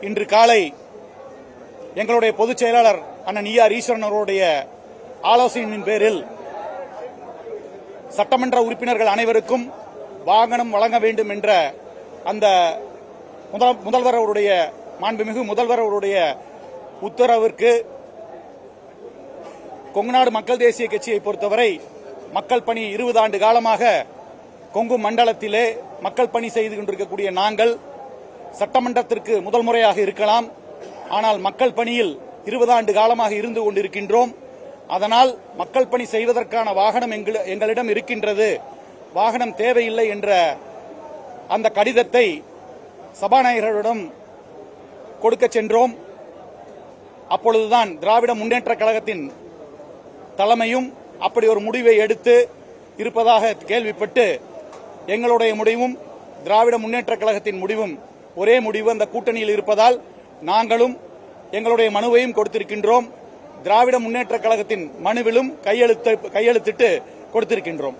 இன்று காலை எங்களுடைய பொதுச் செயலாளர் அண்ணன் ஈஆர் ஈஸ்வரன் அவருடைய ஆலோசனையின் பேரில் சட்டமன்ற உறுப்பினர்கள் அனைவருக்கும் வாகனம் வழங்க வேண்டும் என்ற அந்த முதல்வர் அவருடைய மாண்புமிகு முதல்வர் அவருடைய உத்தரவிற்கு கொங்குநாடு மக்கள் தேசிய கட்சியை பொறுத்தவரை மக்கள் பணி 20 ஆண்டு காலமாக கொங்கு மண்டலத்திலே மக்கள் பணி செய்து கொண்டிருக்கக்கூடிய நாங்கள் சட்டமன்றத்திற்கு முதல் முறையாக இருக்கலாம். ஆனால் மக்கள் பணியில் 20 ஆண்டு காலமாக இருந்து கொண்டிருக்கின்றோம். அதனால் மக்கள் பணி செய்வதற்கான வாகனம் எங்களிடம் இருக்கின்றது, வாகனம் தேவையில்லை என்ற அந்த கடிதத்தை சபாநாயகரிடம் கொடுக்க சென்றோம். அப்பொழுதுதான் திராவிட முன்னேற்ற கழகத்தின் தலைமையும் அப்படி ஒரு முடிவை எடுத்து இருப்பதாக கேள்விப்பட்டு எங்களுடைய முடிவும் திராவிட முன்னேற்ற கழகத்தின் முடிவும் ஒரே முடிவு அந்த கூட்டணியில் இருப்பதால் நாங்களும் எங்களுடைய மனுவையும் கொடுத்திருக்கின்றோம். திராவிட முன்னேற்ற கழகத்தின் மனுவிலும் கையெழுத்திட்டு கொடுத்திருக்கின்றோம்.